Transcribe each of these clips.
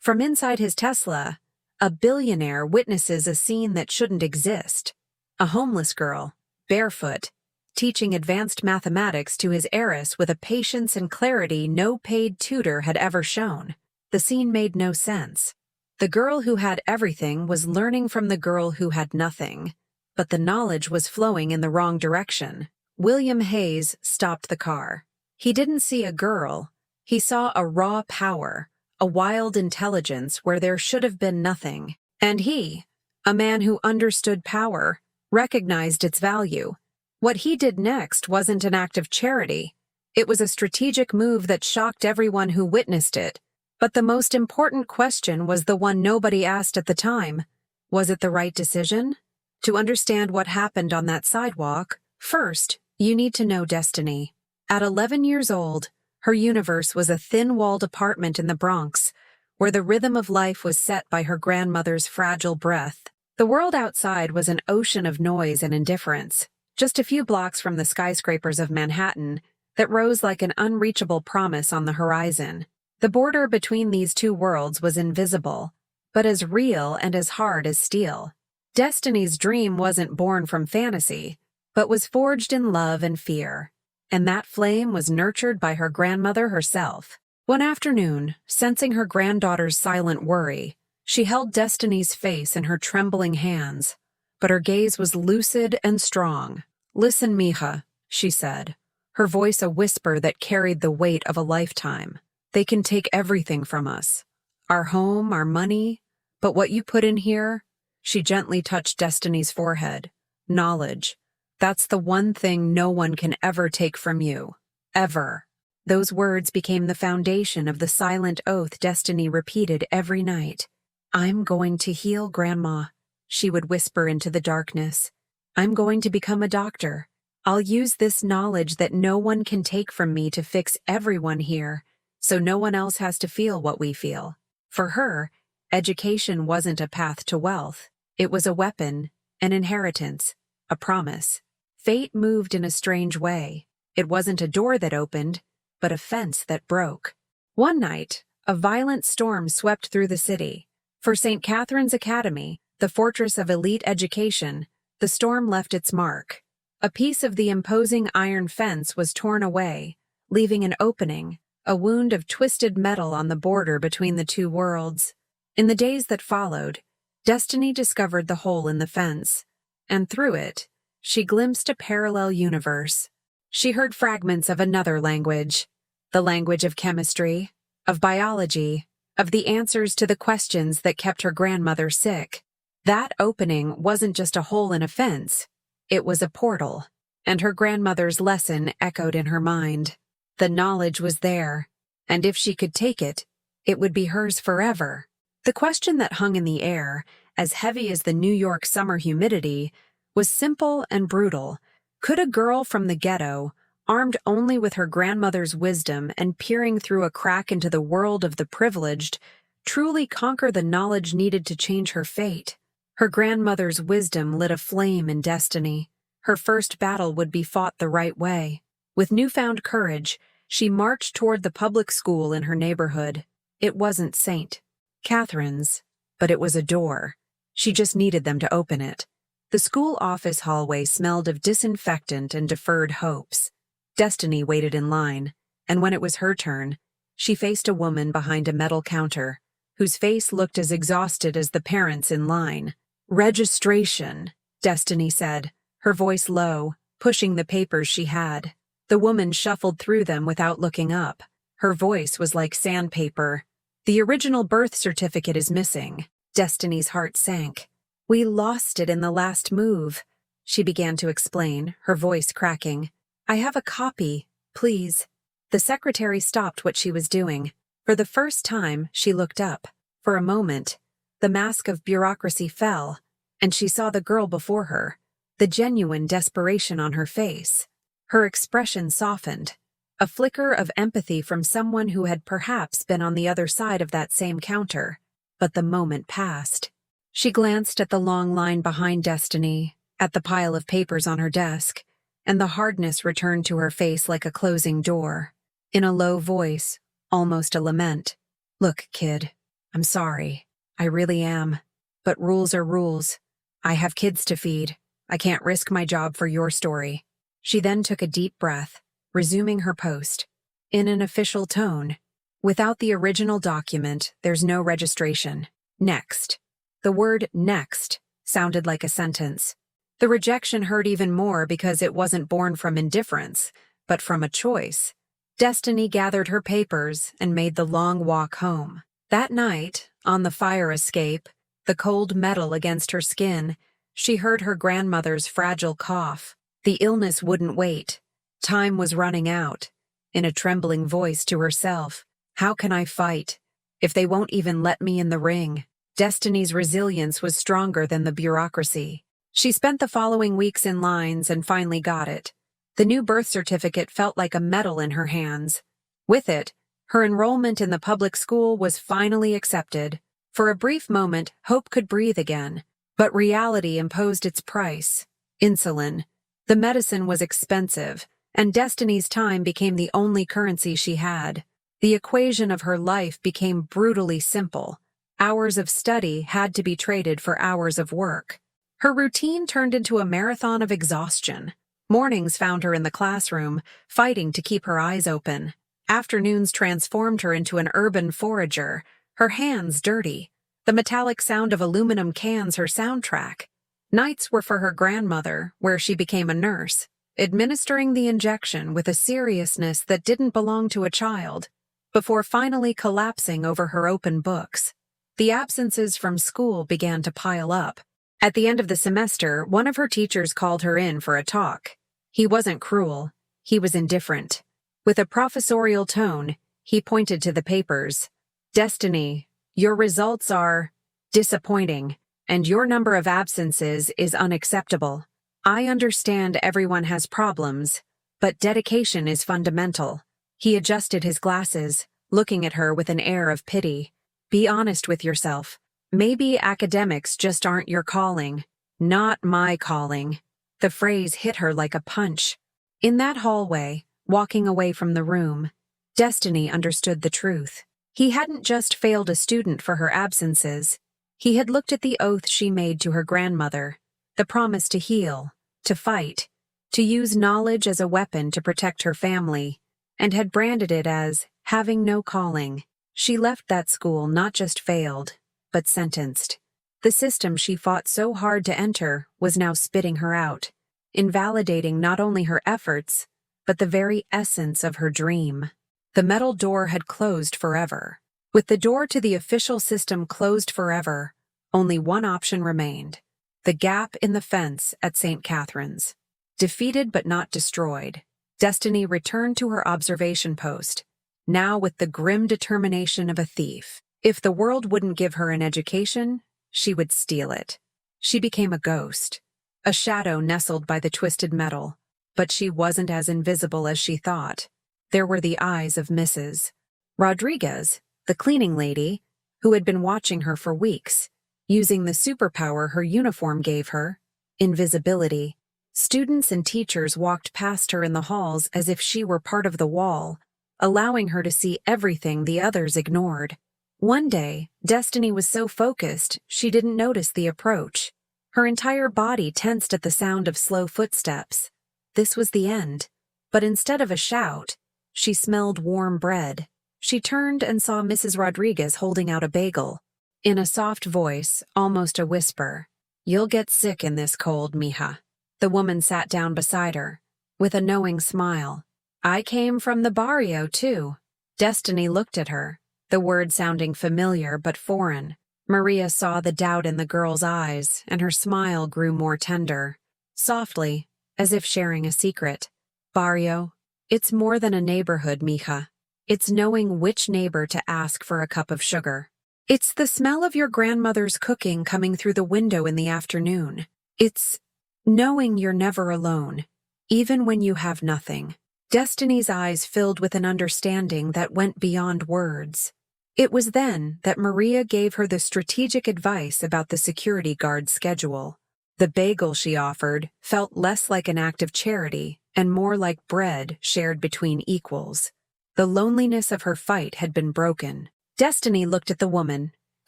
From inside his Tesla, a billionaire witnesses a scene that shouldn't exist. A homeless girl, barefoot, teaching advanced mathematics to his heiress with a patience and clarity no paid tutor had ever shown. The scene made no sense. The girl who had everything was learning from the girl who had nothing, but the knowledge was flowing in the wrong direction. William Hayes stopped the car. He didn't see a girl. He saw a raw power, a wild intelligence where there should have been nothing. And he, a man who understood power, recognized its value. What he did next wasn't an act of charity. It was a strategic move that shocked everyone who witnessed it. But the most important question was the one nobody asked at the time. Was it the right decision? To understand what happened on that sidewalk, first, you need to know Destiny. At 11 years old, her universe was a thin-walled apartment in the Bronx, where the rhythm of life was set by her grandmother's fragile breath. The world outside was an ocean of noise and indifference, just a few blocks from the skyscrapers of Manhattan that rose like an unreachable promise on the horizon. The border between these two worlds was invisible, but as real and as hard as steel. Destiny's dream wasn't born from fantasy, but was forged in love and fear. And that flame was nurtured by her grandmother herself. One afternoon, sensing her granddaughter's silent worry, she held Destiny's face in her trembling hands, but her gaze was lucid and strong. "Listen, mija," she said, her voice a whisper that carried the weight of a lifetime. "They can take everything from us. Our home, our money, but what you put in here," she gently touched Destiny's forehead. "Knowledge. That's the one thing no one can ever take from you. Ever." Those words became the foundation of the silent oath Destiny repeated every night. "I'm going to heal Grandma," she would whisper into the darkness. "I'm going to become a doctor. I'll use this knowledge that no one can take from me to fix everyone here, so no one else has to feel what we feel." For her, education wasn't a path to wealth. It was a weapon, an inheritance, a promise. Fate moved in a strange way. It wasn't a door that opened, but a fence that broke. One night, a violent storm swept through the city. For St. Catherine's Academy, the fortress of elite education, the storm left its mark. A piece of the imposing iron fence was torn away, leaving an opening, a wound of twisted metal on the border between the two worlds. In the days that followed, Destiny discovered the hole in the fence, and through it, she glimpsed a parallel universe. She heard fragments of another language, the language of chemistry, of biology, of the answers to the questions that kept her grandmother sick. That opening wasn't just a hole in a fence, it was a portal, and her grandmother's lesson echoed in her mind. The knowledge was there, and if she could take it, it would be hers forever. The question that hung in the air, as heavy as the New York summer humidity, was simple and brutal. Could a girl from the ghetto, armed only with her grandmother's wisdom and peering through a crack into the world of the privileged, truly conquer the knowledge needed to change her fate? Her grandmother's wisdom lit a flame in Destiny. Her first battle would be fought the right way. With newfound courage, she marched toward the public school in her neighborhood. It wasn't St. Catherine's, but it was a door. She just needed them to open it. The school office hallway smelled of disinfectant and deferred hopes. Destiny waited in line, and when it was her turn, she faced a woman behind a metal counter, whose face looked as exhausted as the parents in line. "Registration," Destiny said, her voice low, pushing the papers she had. The woman shuffled through them without looking up. Her voice was like sandpaper. "The original birth certificate is missing." Destiny's heart sank. "We lost it in the last move," she began to explain, her voice cracking. "I have a copy, please." The secretary stopped what she was doing. For the first time, she looked up. For a moment, the mask of bureaucracy fell, and she saw the girl before her, the genuine desperation on her face. Her expression softened, a flicker of empathy from someone who had perhaps been on the other side of that same counter. But the moment passed. She glanced at the long line behind Destiny, at the pile of papers on her desk, and the hardness returned to her face like a closing door. In a low voice, almost a lament, "Look, kid, I'm sorry. I really am. But rules are rules. I have kids to feed. I can't risk my job for your story. She then took a deep breath, resuming her post. In an official tone. Without the original document, there's no registration. Next. The word next sounded like a sentence. The rejection hurt even more because it wasn't born from indifference, but from a choice. Destiny gathered her papers and made the long walk home. That night, on the fire escape, the cold metal against her skin, she heard her grandmother's fragile cough. The illness wouldn't wait. Time was running out. In a trembling voice to herself, how can I fight if they won't even let me in the ring? Destiny's resilience was stronger than the bureaucracy. She spent the following weeks in lines and finally got it. The new birth certificate felt like a medal in her hands. With it, her enrollment in the public school was finally accepted. For a brief moment, hope could breathe again. But reality imposed its price. Insulin. The medicine was expensive, and Destiny's time became the only currency she had. The equation of her life became brutally simple. Hours of study had to be traded for hours of work. Her routine turned into a marathon of exhaustion. Mornings found her in the classroom, fighting to keep her eyes open. Afternoons transformed her into an urban forager, her hands dirty. The metallic sound of aluminum cans her soundtrack. Nights were for her grandmother, where she became a nurse, administering the injection with a seriousness that didn't belong to a child, before finally collapsing over her open books. The absences from school began to pile up. At the end of the semester, one of her teachers called her in for a talk. He wasn't cruel. He was indifferent. With a professorial tone, he pointed to the papers. Destiny, your results are disappointing, and your number of absences is unacceptable. I understand everyone has problems, but dedication is fundamental. He adjusted his glasses, looking at her with an air of pity. Be honest with yourself. Maybe academics just aren't your calling. Not my calling. The phrase hit her like a punch. In that hallway, walking away from the room, Destiny understood the truth. He hadn't just failed a student for her absences. He had looked at the oath she made to her grandmother, the promise to heal, to fight, to use knowledge as a weapon to protect her family, and had branded it as having no calling. She left that school not just failed, but sentenced. The system she fought so hard to enter was now spitting her out, invalidating not only her efforts, but the very essence of her dream. The metal door had closed forever. With the door to the official system closed forever, only one option remained: the gap in the fence at St. Catherine's. Defeated but not destroyed, Destiny returned to her observation post, now with the grim determination of a thief. If the world wouldn't give her an education, she would steal it. She became a ghost, a shadow nestled by the twisted metal. But she wasn't as invisible as she thought. There were the eyes of Mrs. Rodriguez, the cleaning lady, who had been watching her for weeks, using the superpower her uniform gave her, invisibility. Students and teachers walked past her in the halls as if she were part of the wall, allowing her to see everything the others ignored. One day, Destiny was so focused she didn't notice the approach. Her entire body tensed at the sound of slow footsteps. This was the end. But instead of a shout, she smelled warm bread. She turned and saw Mrs. Rodriguez holding out a bagel. In a soft voice, almost a whisper, "You'll get sick in this cold, mija." The woman sat down beside her, with a knowing smile. "I came from the barrio, too." Destiny looked at her, the word sounding familiar but foreign. Maria saw the doubt in the girl's eyes, and her smile grew more tender. Softly, as if sharing a secret. "Barrio, it's more than a neighborhood, mija. It's knowing which neighbor to ask for a cup of sugar. It's the smell of your grandmother's cooking coming through the window in the afternoon. It's knowing you're never alone, even when you have nothing." Destiny's eyes filled with an understanding that went beyond words. It was then that Maria gave her the strategic advice about the security guard's schedule. The bagel she offered felt less like an act of charity and more like bread shared between equals. The loneliness of her fight had been broken. Destiny looked at the woman,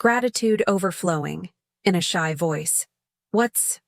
gratitude overflowing, in a shy voice. What's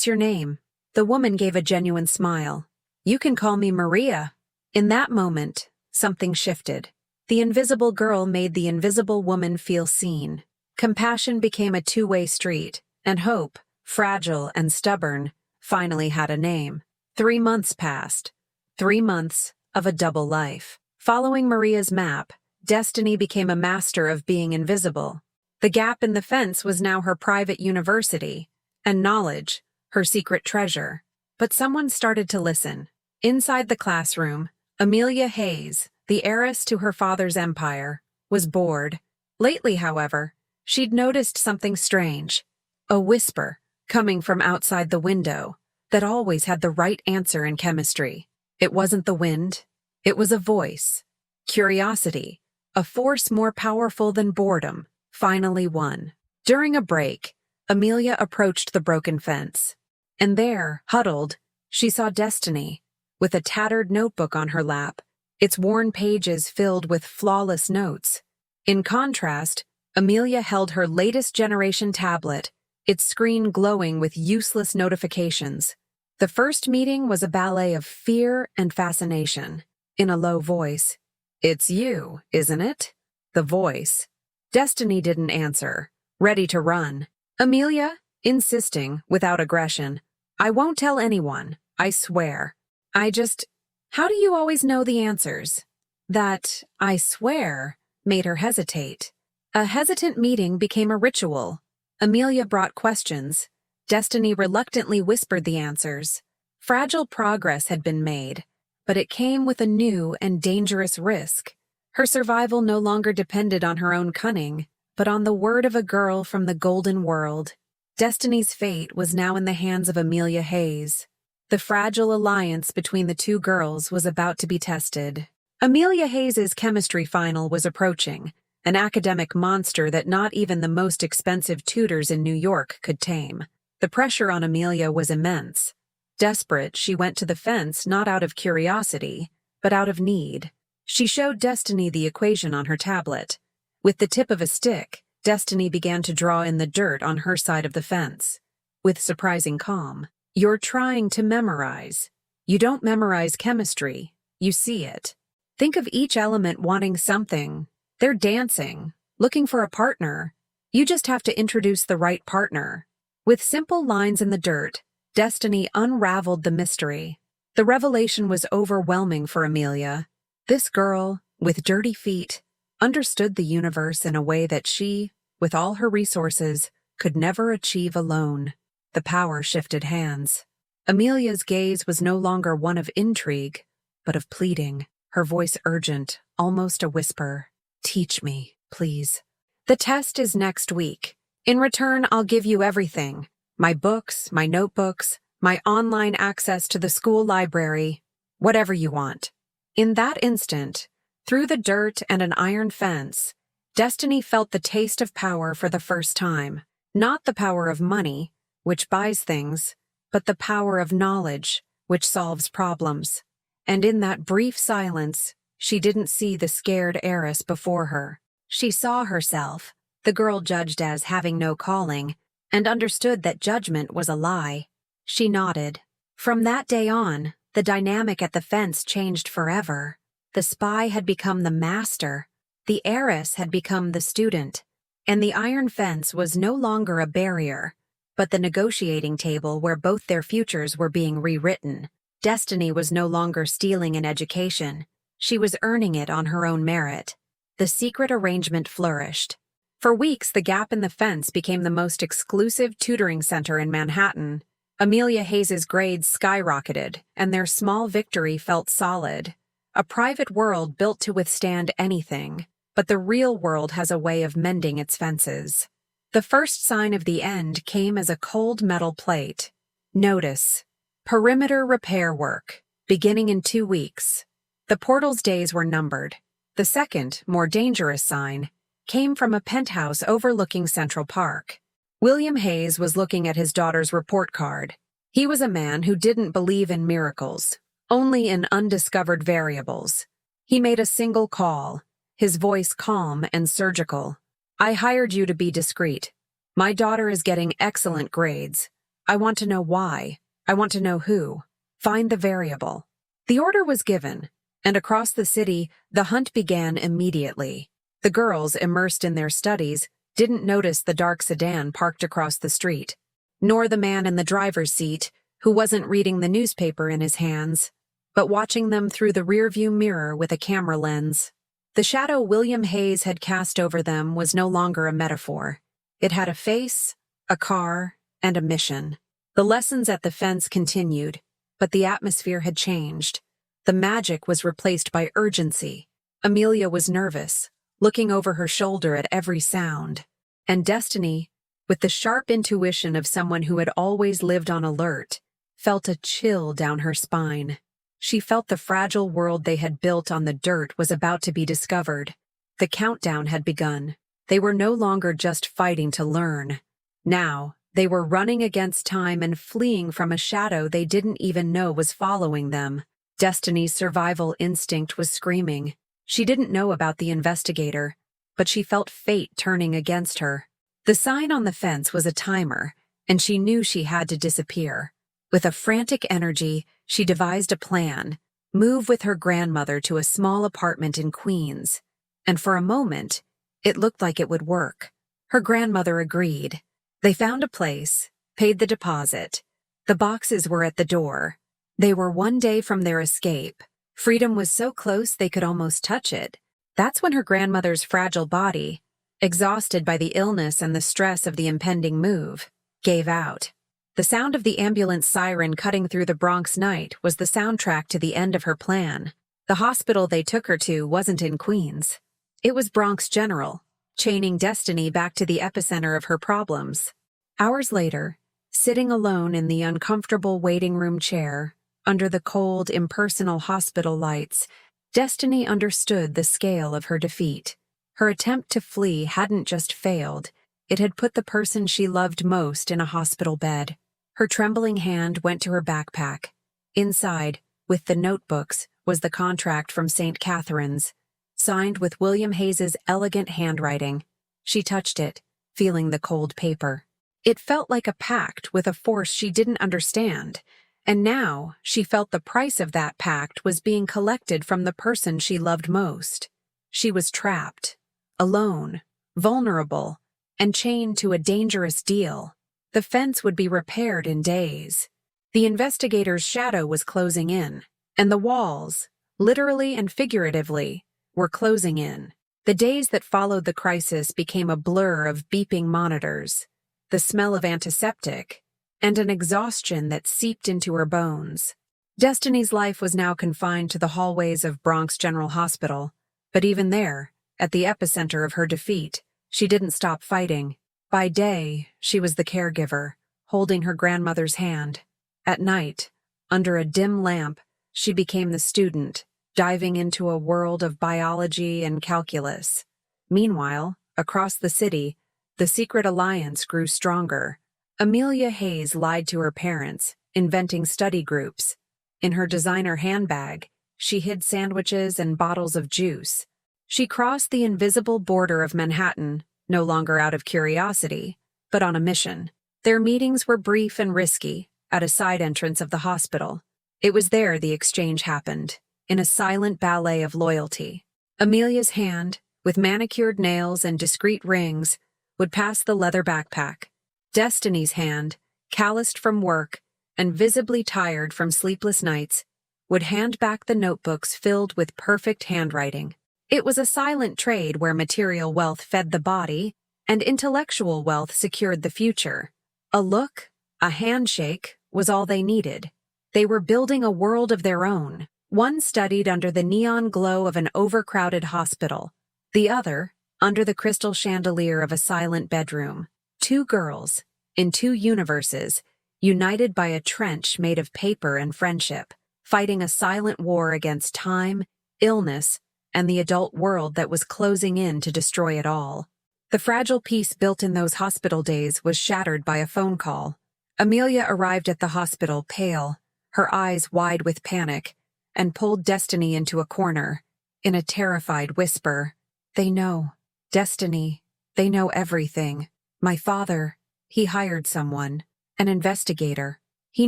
your name? The woman gave a genuine smile. You can call me Maria. In that moment, something shifted. The invisible girl made the invisible woman feel seen. Compassion became a two-way street, and hope, fragile and stubborn, finally had a name. 3 months passed. 3 months of a double life. Following Maria's map, Destiny became a master of being invisible. The gap in the fence was now her private university, and knowledge, her secret treasure. But someone started to listen. Inside the classroom, Amelia Hayes, the heiress to her father's empire, was bored. Lately, however, she'd noticed something strange. A whisper, coming from outside the window, that always had the right answer in chemistry. It wasn't the wind. It was a voice. Curiosity, a force more powerful than boredom, finally won. During a break, Amelia approached the broken fence. And there, huddled, she saw Destiny, with a tattered notebook on her lap, its worn pages filled with flawless notes. In contrast, Amelia held her latest generation tablet, its screen glowing with useless notifications. The first meeting was a ballet of fear and fascination. In a low voice, "It's you, isn't it?" The voice. Destiny didn't answer, ready to run. Amelia, insisting, without aggression, "I won't tell anyone, I swear. How do you always know the answers?" That "I swear" made her hesitate. A hesitant meeting became a ritual. Amelia brought questions. Destiny reluctantly whispered the answers. Fragile progress had been made, but it came with a new and dangerous risk. Her survival no longer depended on her own cunning, but on the word of a girl from the golden world. Destiny's fate was now in the hands of Amelia Hayes. The fragile alliance between the two girls was about to be tested. Amelia Hayes's chemistry final was approaching, an academic monster that not even the most expensive tutors in New York could tame. The pressure on Amelia was immense. Desperate, she went to the fence not out of curiosity, but out of need. She showed Destiny the equation on her tablet. With the tip of a stick, Destiny began to draw in the dirt on her side of the fence. With surprising calm, "You're trying to memorize. You don't memorize chemistry, you see it. Think of each element wanting something. They're dancing, looking for a partner. You just have to introduce the right partner." With simple lines in the dirt, Destiny unraveled the mystery. The revelation was overwhelming for Amelia. This girl, with dirty feet, understood the universe in a way that she, with all her resources, could never achieve alone. The power shifted hands. Amelia's gaze was no longer one of intrigue, but of pleading, her voice urgent, almost a whisper. "Teach me, please. The test is next week. In return, I'll give you everything. My books, my notebooks, my online access to the school library, whatever you want." In that instant, through the dirt and an iron fence, Destiny felt the taste of power for the first time. Not the power of money, which buys things, but the power of knowledge, which solves problems. And in that brief silence, she didn't see the scared heiress before her. She saw herself, the girl judged as having no calling, and understood that judgment was a lie. She nodded. From that day on, the dynamic at the fence changed forever. The spy had become the master, the heiress had become the student, and the iron fence was no longer a barrier, but the negotiating table where both their futures were being rewritten. Destiny was no longer stealing an education. She was earning it on her own merit. The secret arrangement flourished. For weeks, the gap in the fence became the most exclusive tutoring center in Manhattan. Amelia Hayes's grades skyrocketed, and their small victory felt solid. A private world built to withstand anything, but the real world has a way of mending its fences. The first sign of the end came as a cold metal plate. Notice: perimeter repair work, beginning in 2 weeks. The portal's days were numbered. The second, more dangerous sign came from a penthouse overlooking Central Park. William Hayes was looking at his daughter's report card. He was a man who didn't believe in miracles, only in undiscovered variables. He made a single call, his voice calm and surgical. I hired you to be discreet. My daughter is getting excellent grades. I want to know why. I want to know who. Find the variable." The order was given, and across the city, the hunt began immediately. The girls, immersed in their studies, didn't notice the dark sedan parked across the street, nor the man in the driver's seat, who wasn't reading the newspaper in his hands, but watching them through the rearview mirror with a camera lens. The shadow William Hayes had cast over them was no longer a metaphor. It had a face, a car, and a mission. The lessons at the fence continued, but the atmosphere had changed. The magic was replaced by urgency. Amelia was nervous, looking over her shoulder at every sound. And Destiny, with the sharp intuition of someone who had always lived on alert, felt a chill down her spine. She felt the fragile world they had built on the dirt was about to be discovered. The countdown had begun. They were no longer just fighting to learn. Now, they were running against time and fleeing from a shadow they didn't even know was following them. Destiny's survival instinct was screaming. She didn't know about the investigator, but she felt fate turning against her. The sign on the fence was a timer, and she knew she had to disappear. With a frantic energy, she devised a plan: move with her grandmother to a small apartment in Queens. And for a moment, it looked like it would work. Her grandmother agreed. They found a place, paid the deposit. The boxes were at the door. They were one day from their escape. Freedom was so close they could almost touch it. That's when her grandmother's fragile body, exhausted by the illness and the stress of the impending move, gave out. The sound of the ambulance siren cutting through the Bronx night was the soundtrack to the end of her plan. The hospital they took her to wasn't in Queens. It was Bronx General, chaining Destiny back to the epicenter of her problems. Hours later, sitting alone in the uncomfortable waiting room chair, under the cold, impersonal hospital lights, Destiny understood the scale of her defeat. Her attempt to flee hadn't just failed, it had put the person she loved most in a hospital bed. Her trembling hand went to her backpack. Inside, with the notebooks, was the contract from St. Catherine's, signed with William Hayes's elegant handwriting. She touched it, feeling the cold paper. It felt like a pact with a force she didn't understand, and now she felt the price of that pact was being collected from the person she loved most. She was trapped, alone, vulnerable, and chained to a dangerous deal. The fence would be repaired in days. The investigator's shadow was closing in, and the walls, literally and figuratively, were closing in. The days that followed the crisis became a blur of beeping monitors, the smell of antiseptic, and an exhaustion that seeped into her bones. Destiny's life was now confined to the hallways of Bronx General Hospital, but even there, at the epicenter of her defeat, she didn't stop fighting. By day, she was the caregiver, holding her grandmother's hand. At night, under a dim lamp, she became the student, diving into a world of biology and calculus. Meanwhile, across the city, the secret alliance grew stronger. Amelia Hayes lied to her parents, inventing study groups. In her designer handbag, she hid sandwiches and bottles of juice. She crossed the invisible border of Manhattan, no longer out of curiosity, but on a mission. Their meetings were brief and risky, at a side entrance of the hospital. It was there the exchange happened, in a silent ballet of loyalty. Amelia's hand, with manicured nails and discreet rings, would pass the leather backpack. Destiny's hand, calloused from work and visibly tired from sleepless nights, would hand back the notebooks filled with perfect handwriting. It was a silent trade where material wealth fed the body and intellectual wealth secured the future. A look, a handshake, was all they needed. They were building a world of their own, one studied under the neon glow of an overcrowded hospital, the other under the crystal chandelier of a silent bedroom. Two girls, in two universes, united by a trench made of paper and friendship, fighting a silent war against time, illness, and the adult world that was closing in to destroy it all. The fragile peace built in those hospital days was shattered by a phone call. Amelia arrived at the hospital pale, her eyes wide with panic, and pulled Destiny into a corner. In a terrified whisper, "They know. Destiny, They know everything. My father, he hired someone, an investigator. He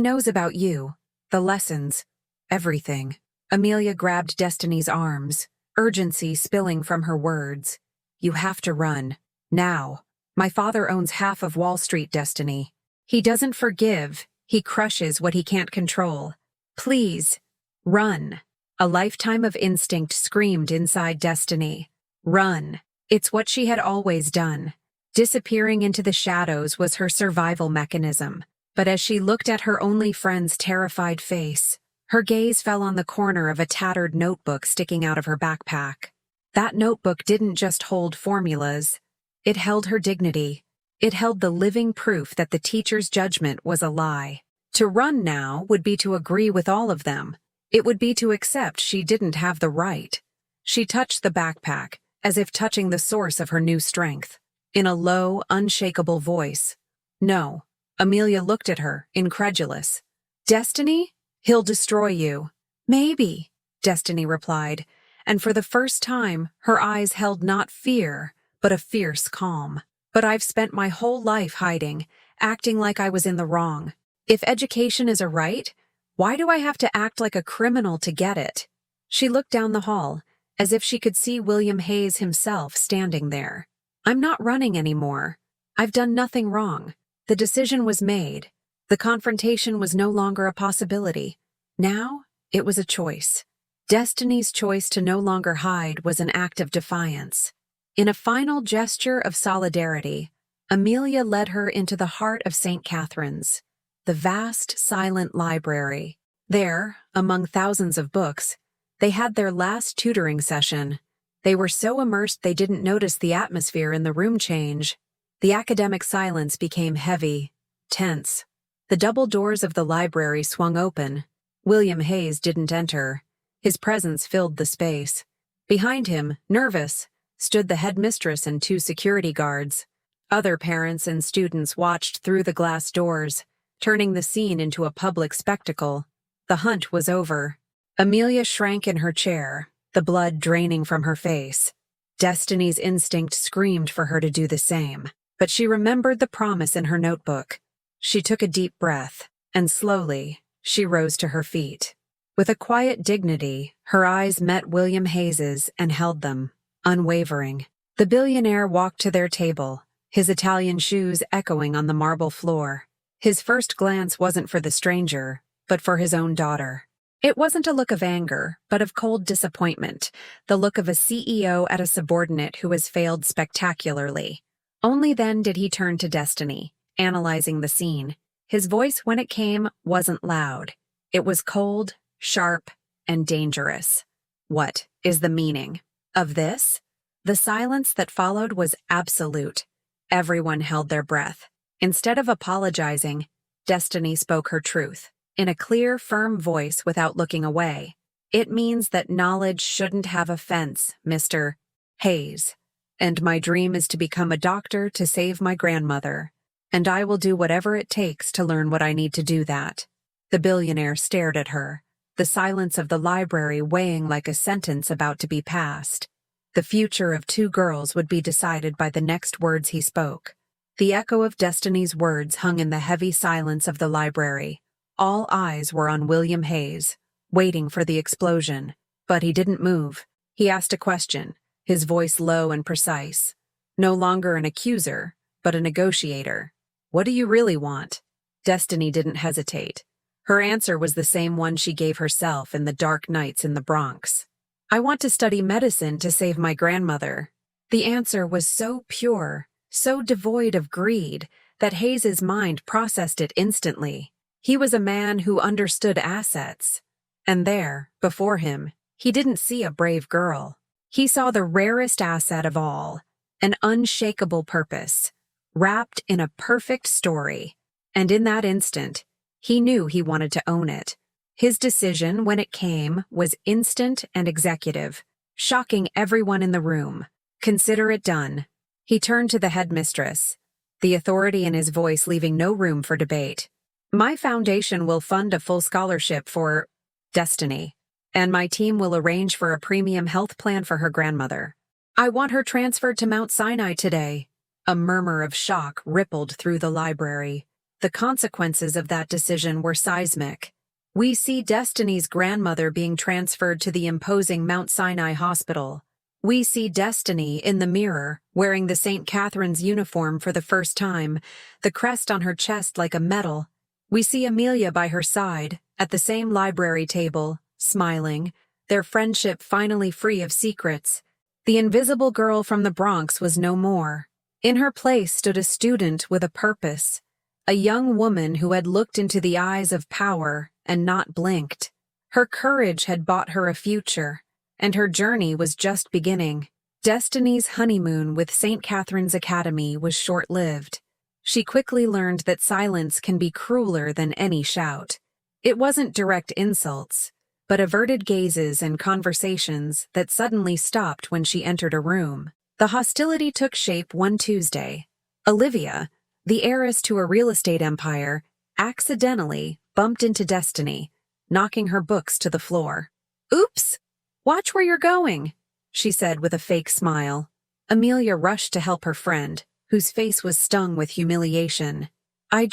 knows about you, the lessons, everything. Amelia grabbed Destiny's arms, urgency spilling from her words. You have to run. Now. My father owns half of Wall Street, Destiny. He doesn't forgive. He crushes what he can't control. Please, run. A lifetime of instinct screamed inside Destiny. Run. It's what she had always done. Disappearing into the shadows was her survival mechanism. But as she looked at her only friend's terrified face, her gaze fell on the corner of a tattered notebook sticking out of her backpack. That notebook didn't just hold formulas. It held her dignity. It held the living proof that the teacher's judgment was a lie. To run now would be to agree with all of them. It would be to accept she didn't have the right. She touched the backpack, as if touching the source of her new strength. In a low, unshakable voice. No. Amelia looked at her, incredulous. Destiny? He'll destroy you. Maybe, Destiny replied, and for the first time, her eyes held not fear, but a fierce calm. But I've spent my whole life hiding, acting like I was in the wrong. If education is a right, why do I have to act like a criminal to get it? She looked down the hall, as if she could see William Hayes himself standing there. I'm not running anymore. I've done nothing wrong. The decision was made. The confrontation was no longer a possibility. Now, it was a choice. Destiny's choice to no longer hide was an act of defiance. In a final gesture of solidarity, Amelia led her into the heart of St. Catherine's, the vast, silent library. There, among thousands of books, they had their last tutoring session. They were so immersed they didn't notice the atmosphere in the room change. The academic silence became heavy, tense. The double doors of the library swung open. William Hayes didn't enter. His presence filled the space. Behind him, nervous, stood the headmistress and 2 security guards. Other parents and students watched through the glass doors, turning the scene into a public spectacle. The hunt was over. Amelia shrank in her chair, the blood draining from her face. Destiny's instinct screamed for her to do the same, but she remembered the promise in her notebook. She took a deep breath, and slowly, she rose to her feet. With a quiet dignity, her eyes met William Hayes's and held them, unwavering. The billionaire walked to their table, his Italian shoes echoing on the marble floor. His first glance wasn't for the stranger, but for his own daughter. It wasn't a look of anger, but of cold disappointment, the look of a CEO at a subordinate who has failed spectacularly. Only then did he turn to Destiny, analyzing the scene. His voice, when it came, wasn't loud. It was cold, sharp, and dangerous. What is the meaning of this? The silence that followed was absolute. Everyone held their breath. Instead of apologizing, Destiny spoke her truth. In a clear, firm voice without looking away. It means that knowledge shouldn't have a fence, Mr. Hayes. And my dream is to become a doctor to save my grandmother. And I will do whatever it takes to learn what I need to do that. The billionaire stared at her, the silence of the library weighing like a sentence about to be passed. The future of 2 girls would be decided by the next words he spoke. The echo of Destiny's words hung in the heavy silence of the library. All eyes were on William Hayes, waiting for the explosion. But he didn't move. He asked a question, his voice low and precise. No longer an accuser, but a negotiator. What do you really want? Destiny didn't hesitate. Her answer was the same one she gave herself in the dark nights in the Bronx. I want to study medicine to save my grandmother. The answer was so pure, so devoid of greed, that Hayes's mind processed it instantly. He was a man who understood assets. And there, before him, he didn't see a brave girl. He saw the rarest asset of all, an unshakable purpose, wrapped in a perfect story. And in that instant, he knew he wanted to own it. His decision, when it came, was instant and executive, shocking everyone in the room. Consider it done. He turned to the headmistress, the authority in his voice leaving no room for debate. My foundation will fund a full scholarship for Destiny, and my team will arrange for a premium health plan for her grandmother. I want her transferred to Mount Sinai today. A murmur of shock rippled through the library. The consequences of that decision were seismic. We see Destiny's grandmother being transferred to the imposing Mount Sinai Hospital. We see Destiny in the mirror, wearing the St. Catherine's uniform for the first time, the crest on her chest like a medal. We see Amelia by her side, at the same library table, smiling, their friendship finally free of secrets. The invisible girl from the Bronx was no more. In her place stood a student with a purpose, a young woman who had looked into the eyes of power and not blinked. Her courage had bought her a future, and her journey was just beginning. Destiny's honeymoon with St. Catherine's Academy was short-lived. She quickly learned that silence can be crueler than any shout. It wasn't direct insults, but averted gazes and conversations that suddenly stopped when she entered a room. The hostility took shape one Tuesday. Olivia, the heiress to a real estate empire, accidentally bumped into Destiny, knocking her books to the floor. "Oops! Watch where you're going," she said with a fake smile. Amelia rushed to help her friend, whose face was stung with humiliation. I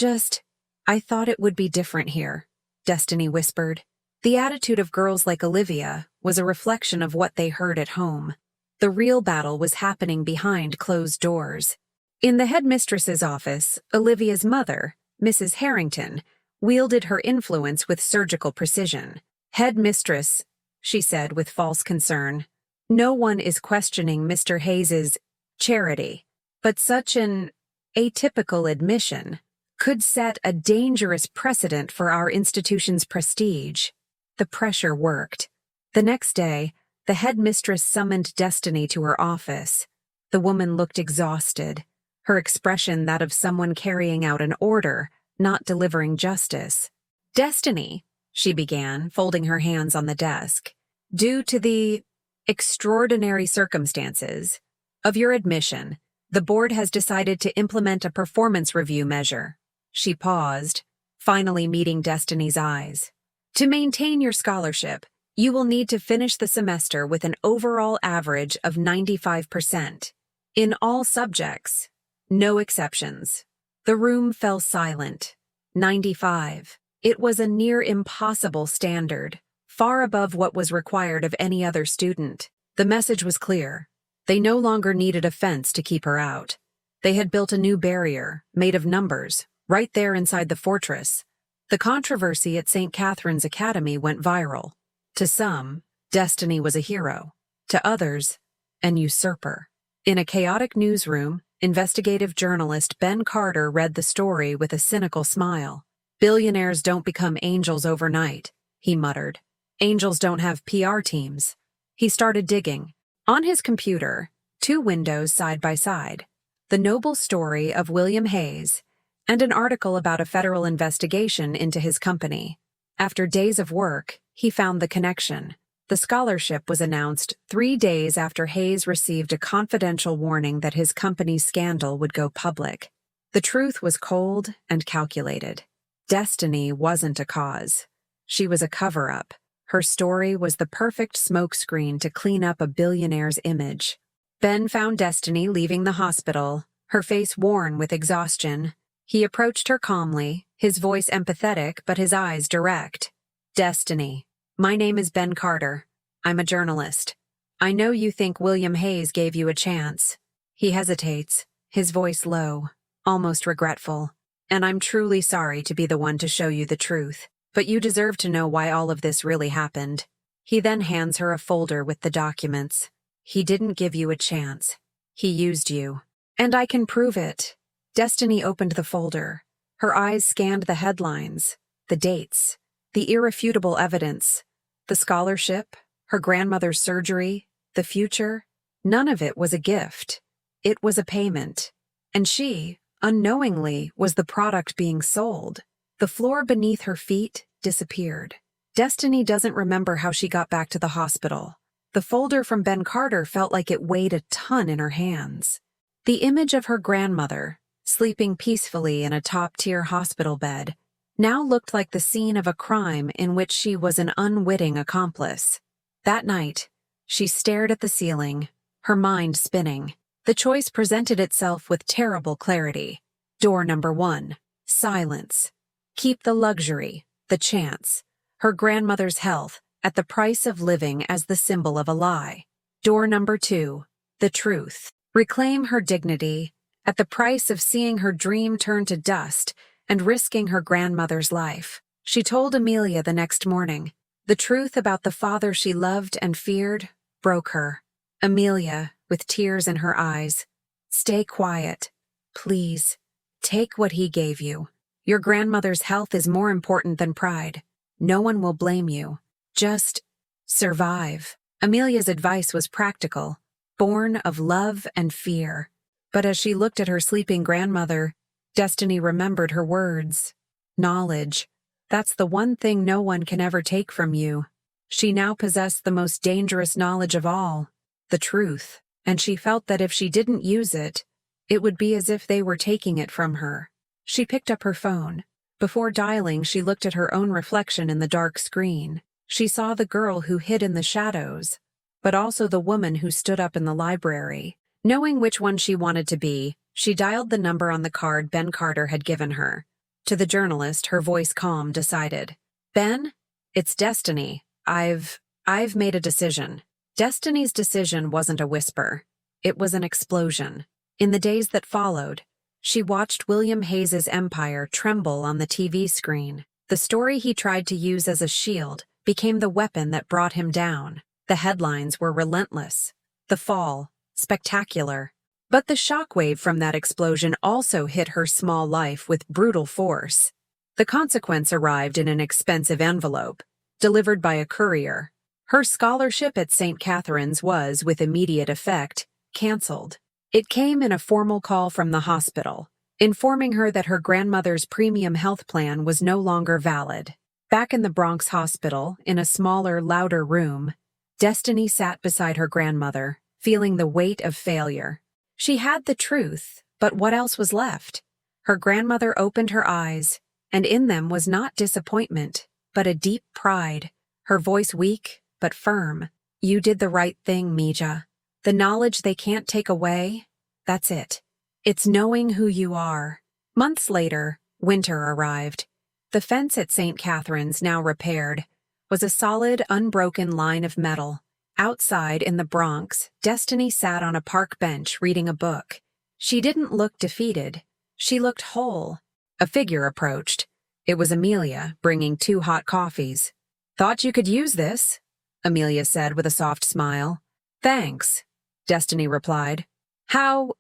thought it would be different here," Destiny whispered. The attitude of girls like Olivia was a reflection of what they heard at home. The real battle was happening behind closed doors. In the headmistress's office, Olivia's mother, Mrs. Harrington, wielded her influence with surgical precision. "Headmistress," she said with false concern, "no one is questioning Mr. Hayes's charity, but such an atypical admission could set a dangerous precedent for our institution's prestige." The pressure worked. The next day, the headmistress summoned Destiny to her office. The woman looked exhausted, her expression that of someone carrying out an order, not delivering justice. "Destiny," she began, folding her hands on the desk, "due to the extraordinary circumstances of your admission, the board has decided to implement a performance review measure." She paused, finally meeting Destiny's eyes. "To maintain your scholarship, you will need to finish the semester with an overall average of 95%. In all subjects, no exceptions." The room fell silent. 95. It was a near impossible standard, far above what was required of any other student. The message was clear. They no longer needed a fence to keep her out. They had built a new barrier, made of numbers, right there inside the fortress. The controversy at St. Catherine's Academy went viral. To some, Destiny was a hero. To others, an usurper. In a chaotic newsroom, investigative journalist Ben Carter read the story with a cynical smile. "Billionaires don't become angels overnight," he muttered. "Angels don't have PR teams." He started digging. On his computer, 2 windows side by side, the noble story of William Hayes and an article about a federal investigation into his company. After days of work, he found the connection. The scholarship was announced 3 days after Hayes received a confidential warning that his company's scandal would go public. The truth was cold and calculated. Destiny wasn't a cause. She was a cover-up. Her story was the perfect smokescreen to clean up a billionaire's image. Ben found Destiny leaving the hospital, her face worn with exhaustion. He approached her calmly, his voice empathetic but his eyes direct. "Destiny, my name is Ben Carter. I'm a journalist. I know you think William Hayes gave you a chance." He hesitates, his voice low, almost regretful. "And I'm truly sorry to be the one to show you the truth, but you deserve to know why all of this really happened." He then hands her a folder with the documents. "He didn't give you a chance. He used you. And I can prove it." Destiny opened the folder. Her eyes scanned the headlines, the dates, the irrefutable evidence, the scholarship, her grandmother's surgery, the future. None of it was a gift. It was a payment. And she, unknowingly, was the product being sold. The floor beneath her feet disappeared. Destiny doesn't remember how she got back to the hospital. The folder from Ben Carter felt like it weighed a ton in her hands. The image of her grandmother, sleeping peacefully in a top-tier hospital bed, now looked like the scene of a crime in which she was an unwitting accomplice. That night, she stared at the ceiling, her mind spinning. The choice presented itself with terrible clarity. Door number 1. Silence. Keep the luxury, the chance, her grandmother's health, at the price of living as the symbol of a lie. Door number 2. The truth. Reclaim her dignity, at the price of seeing her dream turn to dust and risking her grandmother's life. She told Amelia the next morning. The truth about the father she loved and feared broke her. Amelia, with tears in her eyes, stay quiet. Please, take what he gave you. Your grandmother's health is more important than pride. No one will blame you. Just survive. Amelia's advice was practical, born of love and fear. But as she looked at her sleeping grandmother, Destiny remembered her words. Knowledge. That's the one thing no one can ever take from you. She now possessed the most dangerous knowledge of all, the truth, and she felt that if she didn't use it, it would be as if they were taking it from her. She picked up her phone. Before dialing, she looked at her own reflection in the dark screen. She saw the girl who hid in the shadows, but also the woman who stood up in the library. Knowing which one she wanted to be, she dialed the number on the card Ben Carter had given her. To the journalist, her voice calm, decided. Ben? It's Destiny. I've made a decision. Destiny's decision wasn't a whisper. It was an explosion. In the days that followed, she watched William Hayes's empire tremble on the TV screen. The story he tried to use as a shield became the weapon that brought him down. The headlines were relentless. The fall, spectacular. But the shockwave from that explosion also hit her small life with brutal force. The consequence arrived in an expensive envelope, delivered by a courier. Her scholarship at St. Catherine's was, with immediate effect, canceled. It came in a formal call from the hospital, informing her that her grandmother's premium health plan was no longer valid. Back in the Bronx hospital, in a smaller, louder room, Destiny sat beside her grandmother, feeling the weight of failure. She had the truth, but what else was left? Her grandmother opened her eyes, and in them was not disappointment, but a deep pride, her voice weak but firm. You did the right thing, Mija. The knowledge they can't take away, that's it. It's knowing who you are. Months later, winter arrived. The fence at St. Catherine's, now repaired, was a solid, unbroken line of metal. Outside in the Bronx, Destiny sat on a park bench reading a book. She didn't look defeated. She looked whole. A figure approached. It was Amelia, bringing 2 hot coffees. Thought you could use this, Amelia said with a soft smile. Thanks, Destiny replied. How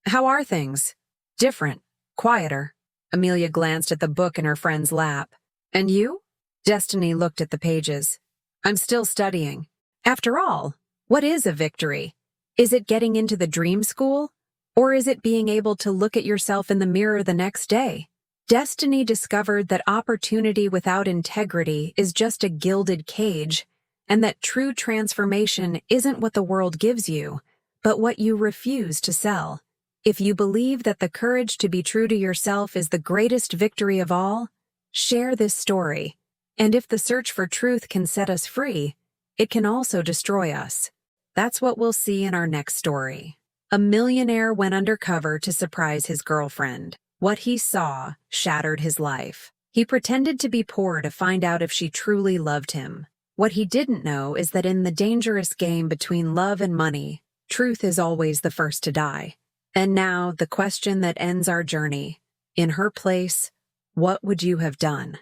are things? Different, quieter. Amelia glanced at the book in her friend's lap. And you? Destiny looked at the pages. I'm still studying. After all, what is a victory? Is it getting into the dream school? Or is it being able to look at yourself in the mirror the next day? Destiny discovered that opportunity without integrity is just a gilded cage, and that true transformation isn't what the world gives you, but what you refuse to sell. If you believe that the courage to be true to yourself is the greatest victory of all, share this story. And if the search for truth can set us free, it can also destroy us. That's what we'll see in our next story. A millionaire went undercover to surprise his girlfriend. What he saw shattered his life. He pretended to be poor to find out if she truly loved him. What he didn't know is that in the dangerous game between love and money, truth is always the first to die. And now, the question that ends our journey. In her place, what would you have done?